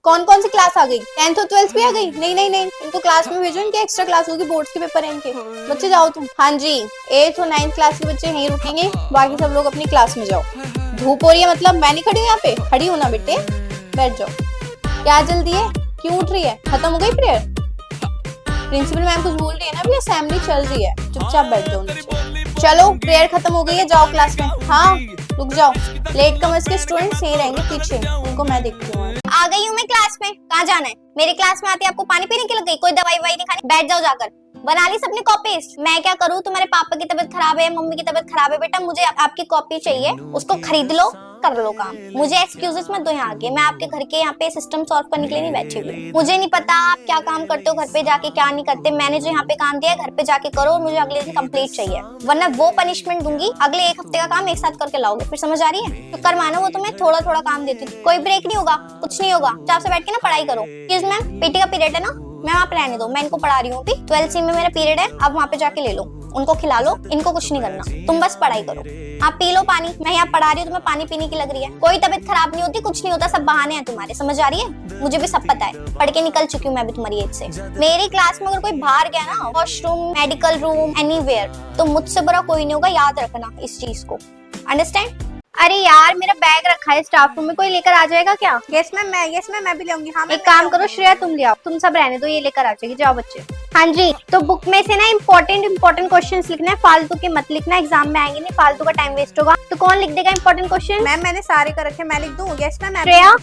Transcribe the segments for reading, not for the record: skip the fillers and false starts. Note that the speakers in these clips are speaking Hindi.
कौन कौन सी क्लास आ गई? 10th और 12th भी आ गई? नहीं नहीं नहीं, इनको क्लास में भेजो, इनके एक्स्ट्रा क्लास होगी, बोर्ड्स के पेपर है इनके। बच्चे जाओ तुम। हाँ जी, 8th और 9th क्लास के बच्चे यहीं रुकेंगे, बाकी सब लोग अपनी क्लास में जाओ। धूप हो रही है मतलब मैं नहीं खड़ी हूँ यहाँ पे? खड़ी हूँ ना बेटे, बैठ जाओ। क्या जल्दी है, क्यों उठ रही है? खत्म हो गई प्रेयर? प्रिंसिपल मैम कुछ बोल रही है ना, अभी असेंबली चल रही है, चुपचाप बैठ जाओ नीचे। चलो प्रेयर खत्म हो गई है, जाओ क्लास में। हाँ रुक जाओ, लेट कमर्स के स्टूडेंट्स यहीं रहेंगे पीछे, उनको मैं देखती हूँ। आ गई हूँ मैं क्लास में। कहाँ जाना है? मेरी क्लास में आते आपको पानी पीने की लग गई? कोई दवाई ववाई नहीं खानी, बैठ जाओ जाकर। बना ली सबने कॉपीज? मैं क्या करूँ, तुम्हारे पापा की तबीयत खराब है, मम्मी की तबीयत खराब है, बेटा मुझे आपकी कॉपी चाहिए, उसको खरीद लो, कर लो काम। मुझे एक्सक्यूजेस मत दो यहाँ आके, मैं आपके घर के यहाँ पे सिस्टम सॉल्व करने के लिए नहीं बैठी हुई। मुझे नहीं पता आप क्या काम करते हो घर पे जाके, क्या नहीं करते। मैंने जो यहाँ पे काम दिया है घर पे जाके करो, और मुझे अगले दिन कंप्लीट चाहिए, वरना वो पनिशमेंट दूंगी। अगले एक हफ्ते का काम एक साथ करके लाओगे, फिर समझ आ रही है? तो कर मानो, वो तुम्हें थोड़ा थोड़ा काम देती हूँ, कोई ब्रेक नहीं होगा, कुछ नहीं होगा, चाप से बैठ के ना पढ़ाई करो। एक्सक्यूज मैम, पीटी का पीरियड है ना, मैं वहाँ पे रहने दो, मैं इनको पढ़ा रही हूँ। 12th सी में मेरा पीरियड है, अब वहाँ पे जाके ले लो, उनको खिला लो, इनको कुछ नहीं करना, तुम बस पढ़ाई करो। आप पी लो पानी, मैं यहाँ पढ़ा रही हूँ, तुम्हें पानी पीने की लग रही है। कोई तबीयत खराब नहीं होती, कुछ नहीं होता, सब बहाने हैं तुम्हारे, समझ आ रही है? मुझे भी सब पता है, पढ़ के निकल चुकी हूँ मैं भी तुम्हारी एज से। मेरी क्लास में अगर कोई बाहर गया ना, वॉशरूम, मेडिकल रूम, एनीवेयर, तो मुझसे बुरा कोई नहीं होगा, याद रखना इस चीज को, अंडरस्टैंड? अरे यार मेरा बैग रखा है स्टाफ रूम में, कोई लेकर आ जाएगा क्या? यस मैम, मैं भी लेंगी। हाँ, एक काम करो श्रेया, तुम ले आओ, तुम सब रहने दो, ये लेकर आ जाएगी, जाओ बच्चे। हाँ जी, तो बुक में से ना इम्पोर्टेंट क्वेश्चंस लिखना है, फालतू के मत लिखना, एग्जाम में आएंगे नहीं, फालतू का टाइम वेस्ट होगा। तो कौन लिख देगा इम्पोर्टेंट क्वेश्चन? मैम मैंने सारे कर रखे, मैं लिख दूँ? Yes ma'am. श्रेया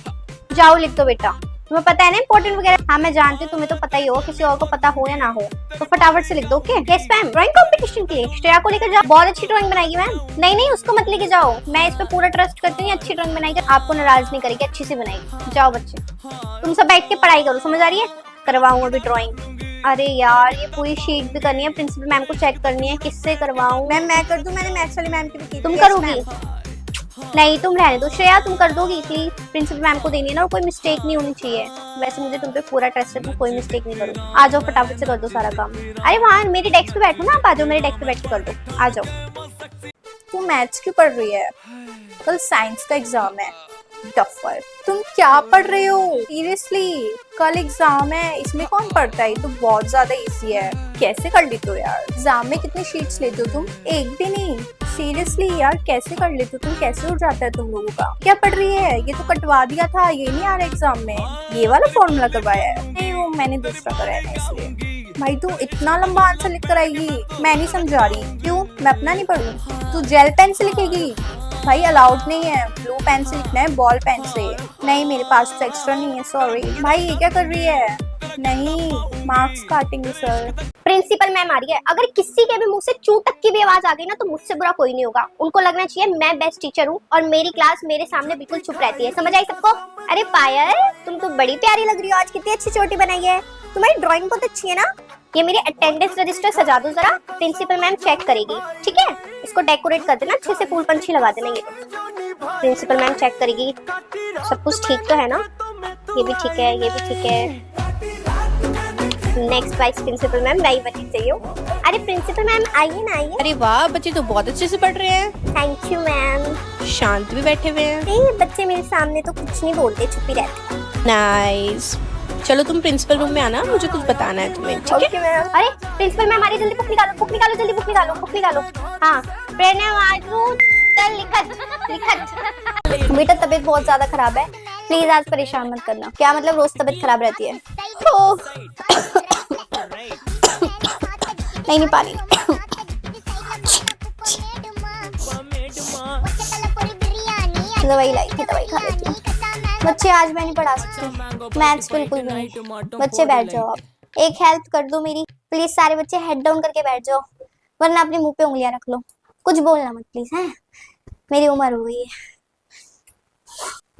जाओ लिख दो बेटा, तुम्हें पता है ना इम्पोर्टेंट वगैरह? हाँ मैं जानती हूँ, तुम्हें तो पता ही हो, किसी और को पता हो या ना हो, तो फटाफट से लिख दो। Okay? Yes ma'am. Drawing competition के लिए श्रेया को लेकर जाओ, बहुत अच्छी ड्राइंग बनाएगी मैम। नहीं नहीं उसको मत लेके जाओ, मैं इस पे पूरा ट्रस्ट करती हूँ, अच्छी ड्राइंग बनाएगी, आपको नाराज नहीं करेगी, अच्छी सी बनाएगी। जाओ बच्चे, तुम सब बैठ के पढ़ाई करो, समझ आ रही है? करवाऊँ अभी ड्राइंग। अरे यार ये पूरी शीट भी करनी है, प्रिंसिपल मैम को चेक करनी है, किससे करवाऊँ? मैम मैं कर दूं, मैंने मैथ्स वाली मैम की भी की थी। तुम करोगी? नहीं तुम रहने दो श्रेया, तुम कर दोगी प्लीज, प्रिंसिपल मैम को देनी है ना, कोई मिस्टेक नहीं होनी चाहिए। वैसे मुझे तुम पे पूरा ट्रस्ट है, तुम कोई मिस्टेक नहीं करो। आ जाओ फटाफट से कर दो सारा काम। अरे वहाँ मेरी डेस्क पे बैठो ना, आप आ जाओ मेरे डेस्क पे बैठ के कर दो, आ जाओ। तू मैथ्स क्यों पढ़ रही है? कल साइंस का एग्जाम है, टफर। तुम क्या पढ़ रहे हो? सीरियसली कल एग्जाम है, इसमें कौन पढ़ता है? तो बहुत ज्यादा इजी है, कैसे कर लेते हो यार? एग्जाम में कितनी शीट्स लेते हो तुम? एक भी नहीं। सीरियसली यार कैसे कर लेते हो तुम? कैसे उठ जाता है तुम लोगों का? क्या पढ़ रही है? ये तो कटवा दिया था, ये नहीं आ रहा एग्जाम में, ये वाला फॉर्मूला करवाया है? नहीं वो मैंने दूसरा कराया है इसलिए। भाई तू इतना लंबा आंसर लिख कर आएगी, मैं नहीं समझा रही। क्यों, मैं अपना नहीं पढ़ूं? तू जेल पेन से लिखेगी? भाई अलाउड नहीं है, ब्लू पेन से लिखना है, बॉल पेन से नहीं, मेरे पास तो एक्स्ट्रा नहीं है, सॉरी। भाई ये क्या कर रही है? नहीं मार्क्स काटेंगे सर। प्रिंसिपल मैम आ रही है, अगर किसी के भी मुंह से चू तक की भी आवाज आ गई ना, तो मुझसे बुरा कोई नहीं होगा, उनको लगना चाहिए मैं बेस्ट टीचर हूँ और मेरी क्लास मेरे सामने बिल्कुल चुप रहती है, समझ आई सबको? अरे पायल तुम तो बड़ी प्यारी लग रही हो आज, कितनी अच्छी चोटी बनाई है, तुम्हारी ड्राइंग बहुत अच्छी है ना। ये मेरी अटेंडेंस रजिस्टर सजा दो जरा, प्रिंसिपल मैम चेक करेगी, ठीक है? इसको डेकोरेट कर देना अच्छे से, फूल पंछी लगा देना, ये प्रिंसिपल मैम चेक करेगी, सब कुछ ठीक तो है ना? ये भी ठीक है, ये भी ठीक है। नेक्स्ट वाइस प्रिंसिपल मैम नई बच्ची चाहिए। अरे प्रिंसिपल मैम आइए ना, आइए। अरे वाह, बच्चे तो बहुत अच्छे से पढ़ रहे हैं। Thank you ma'am. शांत भी बैठे हुए हैं। नहीं बच्चे मेरे सामने तो कुछ नहीं बोलते, चुप ही रहते। नाइस। चलो तुम प्रिंसिपल रूम में आना, मुझे कुछ बताना है तुम्हें, ठीक है? मैम। अरे प्रिंसिपल मैम हमारी जल्दी बुक निकालो, बुक निकालो, जल्दी बुक निकालो, बुक निकालो। हाँ प्रणव लिखत। बेटा तबीयत बहुत ज्यादा खराब है, प्लीज आज परेशान मत करना। क्या मतलब रोज तबीयत खराब रहती है? नहीं पानी। दवाई लाई थी, दवाई खा लेती हूँ। बच्चे आज मैं नहीं पढ़ा सकती, मैथ्स बिल्कुल भी नहीं। बच्चे बैठ जाओ आप, एक हेल्प कर दो मेरी प्लीज, सारे बच्चे हेड डाउन करके बैठ जाओ, वरना अपने मुंह पे उंगलियां रख लो, कुछ बोलना मत प्लीज, हैं? मेरी उम्र हो गई है।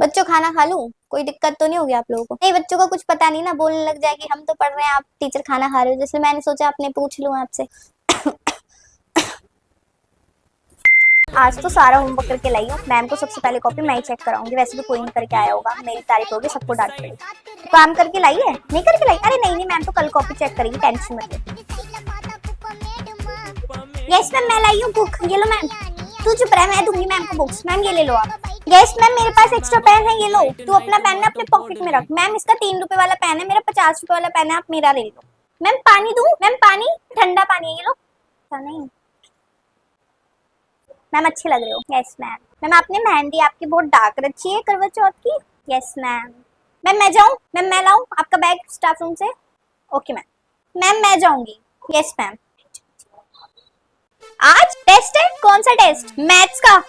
बच्चों खाना खा लूं? कोई दिक्कत तो नहीं होगी आप लोगों को? नहीं बच्चों को कुछ पता नहीं ना, बोलने लग जाएगी हम तो पढ़ रहे हैं, आप टीचर खाना खा रहे हो, जैसे मैंने सोचा अपने पूछ लूं आपसे। आज तो सारा होमवर्क करके लाई हूँ, मैम को सबसे पहले कॉपी मैं ही चेक कराऊंगी, वैसे भी कोई नहीं करके आया होगा, मेरी तारीफ होगी, सबको डांट पड़ेगी। काम करके लाई है? नहीं करके लाई? अरे नहीं मैम तो कल कॉपी चेक करेगी, टेंशन मत लो। यस मैम मैं लाई हूँ बुक, ये लो मैम। तू चुप रह, मैं दूंगी मैम को बुक्स, मैम ये ले लो आप। यस मैम, मेरे पास एक्स्ट्रा पेन है, ये लो। तू अपना पेन ना अपने पॉकेट में रख। मैम इसका 3 रुपए वाला पेन है, मेरा 50 रुपए वाला पेन है, आप मेरा ले लो। मैम पानी दूं? मैम पानी, ठंडा पानी है, ये लो। नहीं मैम, अच्छे लग रहे हो। Yes ma'am. मैम आपने मेहंदी आपकी बहुत डार्क रखी है करवा चौथ की। Yes ma'am. मैम मैं जाऊं? मैम मैं लाऊं आपका बैग स्टाफ रूम से? Okay ma'am. मैम मैं जाऊंगी। Yes ma'am. आज टेस्ट है? कौन सा टेस्ट? मैथ्स का?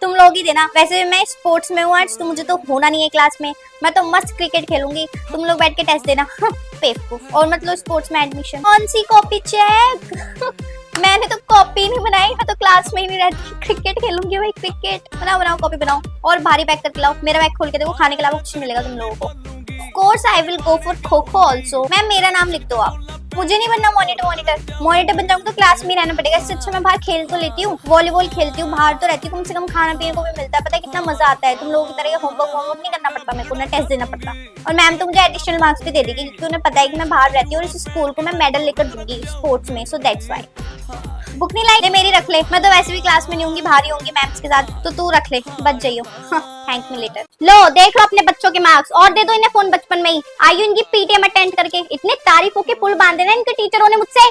तुम लोग ही देना। वैसे भी मैं स्पोर्ट्स में हूँ आज, तो मुझे तो होना नहीं है क्लास में। मैं तो मस्त क्रिकेट खेलूंगी, तुम लोग बैठ के टेस्ट देना। बेवकूफ। और मतलब स्पोर्ट्स में एडमिशन। कौन सी कॉपी चेक? मैंने तो कॉपी नहीं बनाई, मैं तो क्लास में ही नहीं रहती। क्रिकेट खेलूंगी भाई, क्रिकेट। बनाओ बनाओ कॉपी बनाओ, और भारी पैक करके लाओ। मेरा बैग खोल के देखो, खाने के अलावा कुछ मिलेगा तुम लोगों को। Course I will go for kho kho also. Ma'am मेरा नाम लिख दो आप। मुझे नहीं बनना मॉनिटर बन जाऊंगा तो क्लास में ही रहना पड़ेगा। इससे अच्छा मैं बाहर खेल तो लेती हूँ, वॉलीबॉल खेलती हूँ, बाहर तो रहती हूँ, कम से कम खाना पीने को भी मिलता है। पता है कितना मजा आता है। तुम लोगों की तरह होमवर्क नहीं करना पड़ता मेरे को, ना टेस्ट देना पड़ता। और मैम तो मुझे एडिशनल मार्क्स भी दे देगी, क्योंकि उन्हें पता है कि मैं बाहर रहती हूँ और इस स्कूल को मैं मेडल लेकर दूंगी स्पोर्ट्स में। So that's why. बुक नहीं लाई? मेरी रख ले, मैं तो वैसे भी क्लास में नहीं होंगी, बाहर ही होंगी मैम्स के साथ, तो तू रख ले, बच जाइयो। Thank me later. लो देख लो अपने बच्चों के मार्क्स, और दे दो इन्हें फोन बचपन में ही। आयु इनकी पीटीएम अटेंड करके इतने तारीफों के पुल बांधे ना इनके टीचरों ने मुझसे।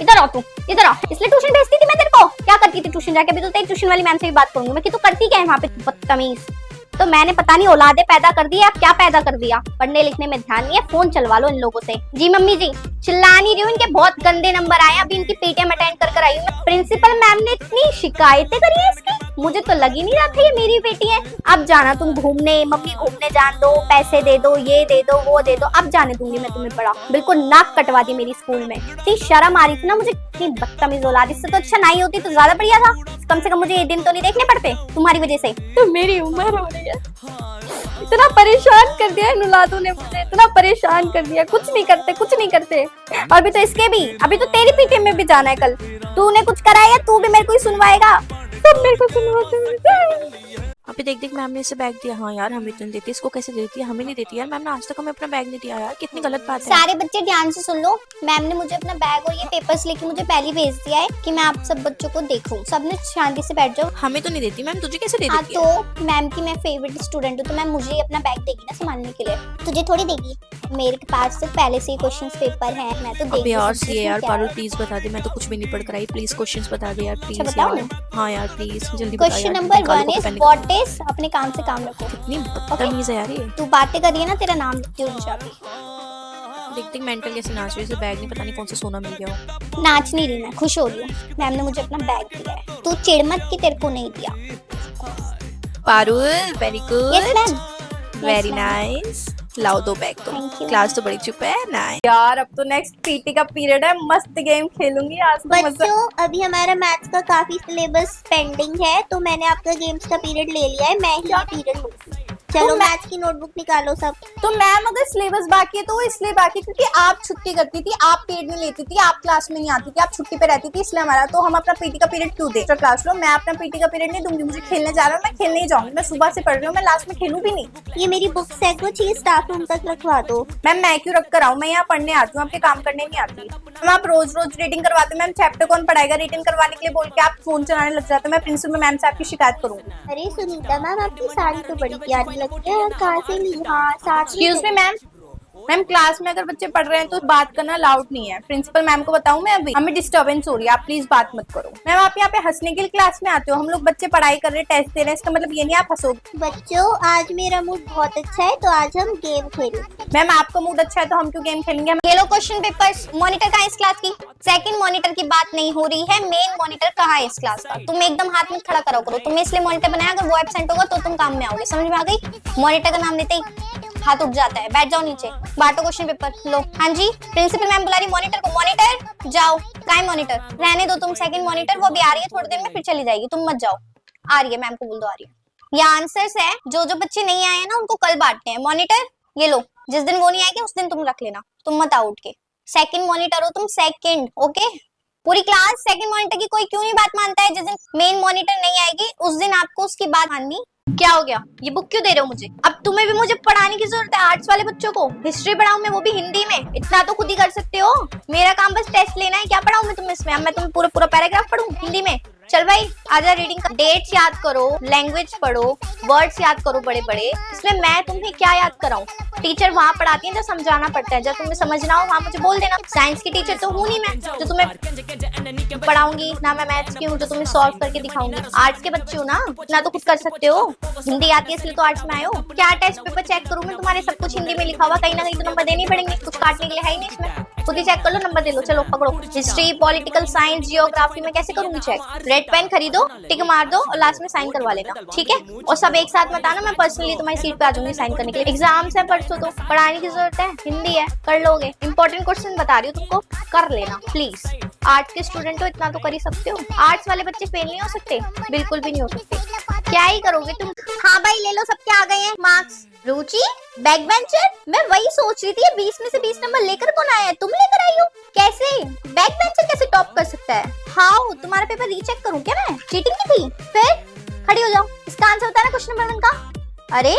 इधर आओ तू, इधर आओ। इसलिए ट्यूशन भेजती थी मैं तेरे को। क्या करती थी ट्यूशन जाके? अभी तो तेरी ट्यूशन वाली मैम से भी बात करूंगी मैं कि तू करती क्या है वहाँ पे, बदतमीज। तो मैंने पता नहीं औलादे पैदा कर दी, आप क्या पैदा कर दिया। पढ़ने लिखने में ध्यान नहीं है, फोन चलवा लो इन लोगों से। जी मम्मी जी, चिल्ला नहीं रही हूँ, इनके बहुत गंदे नंबर आए। अभी इनकी पीटीएम अटेंड कर आई हूँ। प्रिंसिपल मैम ने इतनी शिकायतें करी है इसकी, मुझे तो लग ही नहीं रहा था ये मेरी बेटी है। अब जाना तुम घूमने, मम्मी घूमने जान दो, पैसे दे दो, ये दे दो, वो दे दो। अब जाने दूंगी मैं तुम्हें बड़ा। बिल्कुल नाक कटवा दी मेरी स्कूल में। इतनी शर्म आ रही थी ना मुझे, इतनी बदतमीज औलाद। इससे तो अच्छा नहीं होती तो ज्यादा बढ़िया था। कम से कम मुझे ये दिन तो नहीं देखने पड़ते तुम्हारी वजह से। तो मेरी उम्र हो रही है। इतना परेशान कर दिया इन औलादों ने मुझे, इतना परेशान कर दिया। कुछ नहीं करते, कुछ नहीं करते। अभी तो इसके भी, अभी तो तेरी पीटीएम में भी जाना है कल। तूने कुछ करा है या तू भी मेरे को ही सुनवाएगा? सब मेरे को सुनवाते। अभी देख देख मैम ने इसे बैग दिया। हाँ यार, हमें तो नहीं देती, इसको कैसे देती है? हमें नहीं देती यार, मैम ने आज तक हमें अपना बैग नहीं दिया यार। कितनी गलत बात है। सारे बच्चे ध्यान से सुन लो, मैम ने मुझे अपना बैग और ये पेपर्स लेके मुझे पहले भेज दिया है कि मैं आप सब बच्चों को देखूं। सबने शांति से बैठ जाओ। हमें तो नहीं देती मैम, तुझे कैसे दे हाँ देती है? तो मैम की मैं फेवरेट स्टूडेंट हूँ, तो मैम मुझे ही अपना बैग देगी ना संभालने के लिए, तुझे थोड़ी देगी। मेरे पास तो पहले से ही क्वेश्चंस पेपर है, मैं तो अबे यार सी यार, पारुल प्लीज बता दे, मैं तो कुछ भी नहीं पढ़ कर आई। प्लीज क्वेश्चंस बता दे यार, प्लीज बताओ यार। हाँ यार प्लीज जल्दी बता। Question number 1 is what is, अपने काम से काम रखो। कितनी बदतमीज है यार ये। तू बातें कर रही है ना, तेरा नाम लिखती हूँ जाके। देख देख मेंटल कैसे नाच रही है, बैग नहीं पता नहीं कौन सा सोना मिल गया हो। नाच नहीं रही मैं, खुश हो रही हूँ। मैम ने मुझे अपना बैग दिया है, तू चिढ़ मत कि तेरे को नहीं दिया। Parul very good, yes ma'am, very nice. लाओ दो बैग तो। Thank you. क्लास तो बड़ी चुप है ना यार अब तो नेक्स्ट पीटी का पीरियड है, मस्त गेम खेलूंगी आज तो। मजा बच्चों अभी हमारा मैथ्स का काफी सिलेबस पेंडिंग है, तो मैंने आपका गेम्स का पीरियड ले लिया है। मैं ही पीरियड लूंगी। चलो मैथ्स की नोटबुक निकालो सब। तो मैम अगर सिलेबस बाकी है तो वो इसलिए बाकी क्योंकि आप छुट्टी करती थी, आप पेड नहीं लेती थी, आप क्लास में नहीं आती थी, आप छुट्टी पे रहती थी, इसलिए हमारा तो हम अपना पीटी का पीरियड क्यों दे? क्लास लो, मैं अपना पीटी का पीरियड नहीं दूंगी। मुझे खेलने जा रहा हूँ, मैं खेलने ही जाऊंगी। मैं सुबह से पढ़ रही हूँ, मैं लास्ट में खेलूं भी नहीं। ये मेरी बुक्स है, कुछ ही स्टाफ रूम तक रखवा दो। मैम मैं क्यों रख कर आऊँ? मैं यहाँ पढ़ने आती हूँ, आपके काम करने नहीं आती। मैम आप रोज रोज रीडिंग करवाते हो। मैम चैप्टर कौन पढ़ाएगा? रीडिंग करवाने के लिए बोल के आप फोन चलाने लग जाते हो। मैं प्रिंसिपल मैम से आपकी शिकायत करूंगी। अरे सुनीता मैम, आपकी साड़ी तो बड़ी प्यारी लगती है, और कहाँ से ली? हाँ sari. Excuse me ma'am, ma'am class में अगर बच्चे पढ़ रहे हैं तो बात करना अलाउड नहीं है। प्रिंसिपल मैम को बताऊं मैं? अभी हमें डिस्टर्बेंस हो रही है, आप प्लीज बात मत करो। मैम आप यहाँ पे हंसने के लिए क्लास में आते हो? हम लोग बच्चे पढ़ाई कर रहे हैं, टेस्ट दे रहे हैं, इसका मतलब ये नहीं आप हंसोगे। बच्चों आज मेरा मूड बहुत अच्छा है, तो आज हम गेम खेलेंगे। मैम आपका मूड अच्छा है तो हम क्यों गेम खेलेंगे? ये लो क्वेश्चन पेपर्स। मॉनिटर कहाँ है इस क्लास की? सेकंड मॉनिटर की बात नहीं हो रही है, मेन मॉनिटर कहाँ है इस क्लास का? तुम एकदम हाथ में खड़ा करो करो। तुम्हें इसलिए मॉनिटर बनाया, अगर वो एब्सेंट होगा तो तुम काम में आओगे। समझ में आ गई? मॉनिटर का नाम लेते ही हाथ उठ जाता है। बैठ जाओ नीचे, बांटो क्वेश्चन पेपर। लो हाँ जी, प्रिंसिपल मैम बुला रही मॉनिटर को। मॉनिटर जाओ। कहाँ है मॉनिटर? रहने दो तुम सेकंड मॉनिटर, वो अभी आ रही है, थोड़ी देर में फिर चली जाएगी, तुम मत जाओ। आ रही है, मैम को बोल दो आ रही है। ये आंसर्स है, जो जो बच्चे नहीं आए हैं ना उनको कल बांटते हैं। मॉनिटर ये लो, जिस दिन वो नहीं आएगी उस दिन तुम रख लेना, तुम मत आओ उठ के। सेकंड मॉनिटर हो तुम, सेकंड। ओके, पूरी क्लास सेकंड मॉनिटर की कोई क्यों नहीं बात मानता है? जिस दिन मेन मॉनिटर नहीं आएगी उस दिन आपको उसकी बात माननी। क्या हो गया? ये बुक क्यों दे रहे हो मुझे? अब तुम्हें भी मुझे पढ़ाने की जरूरत है? आर्ट्स वाले बच्चों को हिस्ट्री पढ़ाऊं मैं, वो भी हिंदी में? इतना तो खुद ही कर सकते हो। मेरा काम बस टेस्ट लेना है, क्या पढ़ाऊं मैं तुम्हें इसमें? अब मैं तुम्हें पूरा पैराग्राफ पढ़ूं हिंदी में? चल भाई आजा, रीडिंग कर। डेट्स याद करो, लैंग्वेज पढ़ो, वर्ड्स याद करो बड़े बड़े। इसमें मैं तुम्हें क्या याद कराऊं? टीचर वहाँ पढ़ाती है जब समझाना पड़ता है, जब तुम्हें समझना हो वहाँ मुझे बोल देना। साइंस की टीचर तो हूँ नहीं मैं जो तुम्हें पढ़ाऊंगी, ना मैं मैथ्स की हूँ जो तुम्हें सॉल्व करके दिखाऊंगी। आर्ट्स के बच्चे हो ना, ना तो खुद कर सकते हो। हिंदी आती है इसलिए तो आर्ट्स में आए हो। क्या टेस्ट पेपर चेक करूँ मैं तुम्हारे? सब कुछ हिंदी में लिखा हुआ, कहीं ना कहीं तो नंबर देने ही पड़ेंगे, कुछ काटने के लिए है ही नहीं इसमें। खुद ही चेक कर लो, नंबर दे लो। चलो पकड़ो। हिस्ट्री, पॉलिटिकल साइंस, जियोग्राफी में कैसे करूंगी चेक? रेड पेन खरीदो, टिक मार दो और लास्ट में साइन करवा लेना, ठीक है? और सब एक साथ मत आना, मैं पर्सनली तुम्हारी सीट पे आ जाऊंगी साइन करने के लिए। एग्जाम्स है परसों, तो पढ़ाने की जरूरत है, हिंदी है कर लोगे। इंपॉर्टेंट क्वेश्चन बता रही हूँ तुमको, कर लेना प्लीज। आर्ट्स के स्टूडेंट हो, इतना तो कर ही सकते हो। आर्ट्स वाले बच्चे फेल नहीं हो सकते, बिल्कुल भी नहीं हो सकते। क्या ही करोगे तुम? हाँ भाई ले लो, सबके आ गए हैं मार्क्स। रुचि बैक बेंचर, मैं वही सोच रही थी, 20 में से 20 नंबर लेकर कौन आया है? तुम लेकर आई हो? कैसे बैक बेंचर कैसे टॉप कर सकता है? हाउ, तुम्हारा पेपर रीचेक करूं क्या मैं? चीटिंग की थी? फिर खड़ी हो जाओ, इसका आंसर बताना क्वेश्चन नंबर 1 का। अरे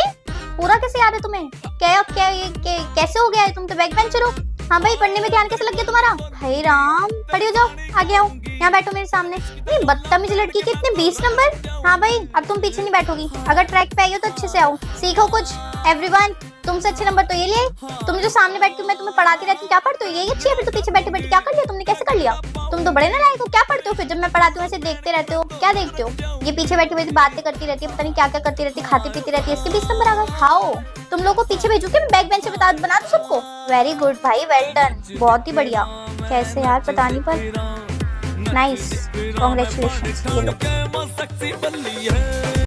पूरा कैसे याद है तुम्हें? क्या ये कैसे हो गया है? तुम तो बैक बेंचर हो। हाँ भाई, पढ़ने में ध्यान कैसे लग गया तुम्हारा? हाय राम, खड़ी हो जाओ, आगे आओ, यहाँ बैठो मेरे सामने। नहीं बदतमीज लड़की के इतने 20 नंबर। हाँ भाई, अब तुम पीछे नहीं बैठोगी, अगर ट्रैक पे आई हो तो अच्छे से आओ, सीखो कुछ। एवरीवन, तुमसे अच्छे नंबर तो ये लिए। तुम जो सामने बैठ के मैं तुम्हें पढ़ाती रहती हूँ, क्या पढ़ते हो? यही अच्छी है। फिर तो पीछे बैठे बैठे क्या कर लिया तुमने? कैसे कर लिया? तुम तो बड़े नालायक हो, क्या पढ़ते हो फिर? जब मैं पढ़ाती हूँ ऐसे देखते रहते हो, क्या देखते हो? ये पीछे बैठी बैठी बातें करती रहती है, पता नहीं क्या क्या करती रहती है, खाती पीती रहती है, इसके 20 नंबर आ गए। हाउ, तुम लोग को पीछे भेजू क्या? बैक बेंच पे बना दो सबको। वेरी गुड भाई, वेल डन, बहुत ही बढ़िया। कैसे यार, पता नहीं पर नाइस, कांग्रेचुलेशंस। ये लो,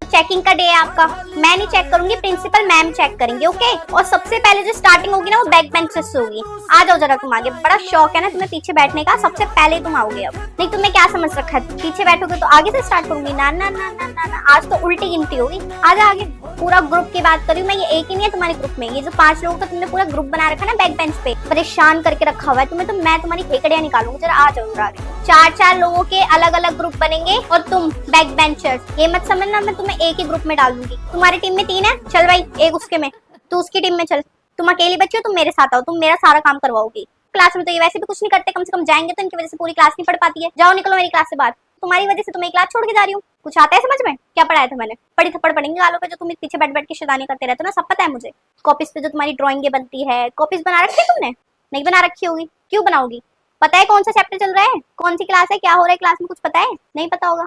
चेकिंग का डे है आपका। मैं नहीं चेक करूंगी, प्रिंसिपल मैम चेक करेंगे, ओके? और सबसे पहले जो स्टार्टिंग होगी ना, वो बैक बेंचर से होगी। आ जाओ जरा तुम आगे, बड़ा शौक है ना तुम्हें पीछे बैठने का, सबसे पहले तुम आओगे। अब नहीं, तुम्हें क्या समझ रखा है? पीछे बैठोगे तो आगे से स्टार्ट करूंगी? ना ना ना ना ना, ना। आज तो उल्टी गिनती होगी। आजा आगे। पूरा ग्रुप की बात कर रही हूँ मैं, ये एक ही नहीं है तुम्हारे ग्रुप में, ये जो 5 लोगों का तुमने पूरा ग्रुप बना रखा है ना बैक बेंच पे, परेशान करके रखा हुआ है तुम्हें, तो मैं तुम्हारी हेकड़ियां निकालूंगी। जरा आ जाओ आगे। 4-4 लोगों के अलग अलग ग्रुप बनेंगे और तुम बैक बेंचर्स। ये मत समझना मैं तुम्हें एक ही ग्रुप में डाल दूंगी। तुम्हारी टीम में 3 है, चल भाई एक उसके में, तू उसकी टीम में चल। तुम अकेली बच्ची हो, तुम मेरे साथ आओ, तुम मेरा सारा काम करवाओगी। क्लास में तो ये वैसे भी कुछ नहीं करते, कम से कम जाएंगे तो इनकी वजह से पूरी क्लास नहीं पढ़ पाती है। जाओ निकलो मेरी क्लास से बाहर, तुम्हारी वजह से तुम्हें क्लास छोड़ के जा रही हूँ। कुछ आता है समझ में? क्या पढ़ाया था मैंने? बड़ी थप्पड़ पड़ेंगे गालों पे जो तुम पीछे बैठ बैठ के शैतानी करते रहते हो ना, सब पता है मुझे। कॉपीज पे जो तुम्हारी ड्राइंगे बनती है, कॉपीज बना रखी है तुमने? नहीं बना रखी होगी, क्यों बनाओगी? पता है कौन सा चैप्टर चल रहा है, कौन सी क्लास है, क्या हो रहा है क्लास में? कुछ पता है? नहीं पता होगा,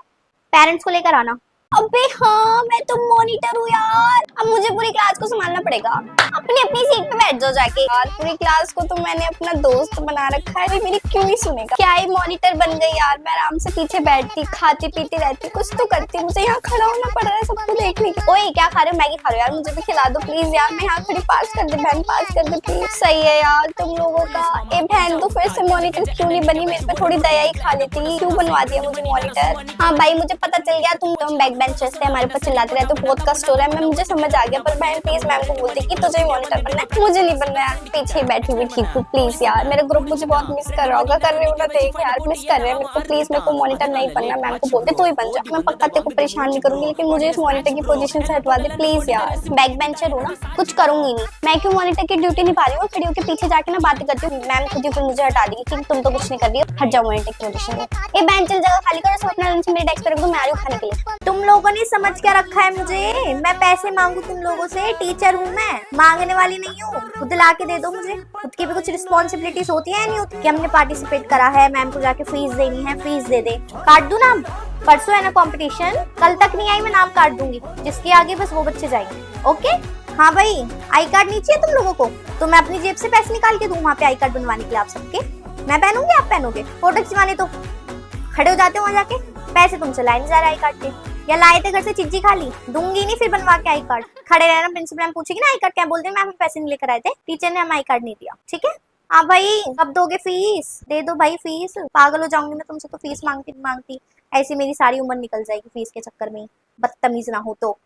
पेरेंट्स को लेकर आना। अबे हाँ, मैं तो मॉनिटर हूँ यार, अब मुझे पूरी क्लास को संभालना पड़ेगा। अपनी अपनी सीट पे बैठ जाओ जाके। यार पूरी क्लास को तो मैंने अपना दोस्त बना रखा है, मेरी क्यों नहीं सुनेगा? क्या ही मॉनिटर बन गई यार, मैं आराम से पीछे बैठती, खाती पीती रहती, कुछ तो करती, मुझे यहाँ खड़ा होना पड़ रहा है सबको देखने के। ओए क्या खा रहे हो? मैगी खा रहे हो यार? मुझे भी खिला दो प्लीज यार, मैं यहाँ खड़ी, पास कर दे बहन, पास कर दे प्लीज। सही है यार तुम लोगों का। ए बहन, तो फिर से मॉनिटर क्यों नहीं बनी? मेरे पे थोड़ी दया ही खा लेती, क्यों बनवा दिया मुझे मॉनिटर? हाँ भाई, मुझे पता चल गया तुम बैक बेंचर्स थे, हमारे ऊपर चिल्लाते रहते हो, बहुत कष्ट हो रहा है, मैं मुझे समझ आ गया। पर बहन प्लीज मैम को बोल दे कि तुझे मॉनिटर बनना है, मुझे नहीं बनना यार, पीछे ही बैठी हुई ठीक हूँ प्लीज यार। मेरा ग्रुप मुझे बहुत मिस कर रहा होगा, कर रहे हो ना? देख यार मिस कर रहे हैं मेरे को, प्लीज मेरे को मॉनिटर नहीं बनना। मैम को बोलते तू ही बन जा, मैं पक्का तेरे को परेशान नहीं करूंगी, लेकिन मुझे इस मॉनिटर की पोजीशन से हटवा दे प्लीज यार। बैक बेंचर हूँ ना, कुछ करूंगी नहीं मैं, क्यों मॉनिटर की ड्यूटी निभा रही हूँ? खड़ी होकर पीछे जाके ना बातें करती हूँ, मैम खुद ही फिर मुझे हटा देगी कि तुम तो कुछ नहीं कर रही हो, हट जाओ मॉनिटर की पोजीशन में। ये बेंच जगह खाली करो, सब अपना लंच मेरे डेस्क पे रख दो, मैं आ रही हूँ खाने के लिए। तुम लोगों ने समझ क्या रखा है मुझे? मैं पैसे मांगू तुम लोगों से? टीचर हूँ मैं, मांगने वाली नहीं हूँ। खुद ला के दे दो मुझे। खुद की भी कुछ रिस्पॉन्सिबिलिटीज होती है, नहीं होती कि हमने पार्टिसिपेट करा है, मैम को जाके फीस देनी है, फीस दे दे। काट दूं नाम? परसों है ना कंपटीशन, कल तक नहीं आई मैं नाम काट दूंगी, जिसके आगे बस वो बच्चे जाएंगे। ओके? हाँ भाई, आई कार्ड नहीं चाहिए तुम लोगों को तो मैं अपनी जेब से पैसे निकाल के दूं वहाँ पे आई कार्ड बनवाने के लिए आप सबके। मैं पहनूंगी, आप पहनोगे? फोटो खिंचवाने तो खड़े हो जाते हो वहाँ जाके, पैसे तुमसे लाए नहीं जा रहे आई कार्ड के, या लाए थे घर से चिज्जी खा ली? दूंगी नहीं फिर बनवा के आई कार्ड। खड़े रहना, प्रिंसिपल मैम पूछेगी ना आई कार्ड क्या, बोल दे मैम पैसे नहीं लेकर आए थे, टीचर ने हमें आई कार्ड नहीं दिया। ठीक है? हाँ भाई, कब दोगे फीस? दे दो भाई फीस, पागल हो जाऊंगी मैं तुमसे तो, फीस मांगती ऐसी मेरी सारी उम्र निकल जाएगी फीस के चक्कर में, बदतमीज ना हो तो।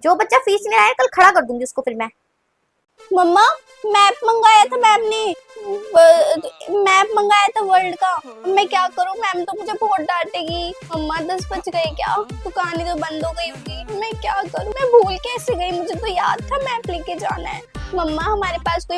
जो बच्चा फीस नहीं आया कल खड़ा कर दूंगी उसको फिर मैं। मम्मा मैप मंगाया था मैम ने, मैप मंगाया था वर्ल्ड का, मैं क्या करूं? मैम तो मुझे बहुत डांटेगी। मम्मा 10 बज गए क्या? दुकानें तो बंद हो गई होगी, मैं क्या करूं? मैं भूल कैसे गई? मुझे तो याद था मैप लेके जाना है। मम्मा हमारे पास कोई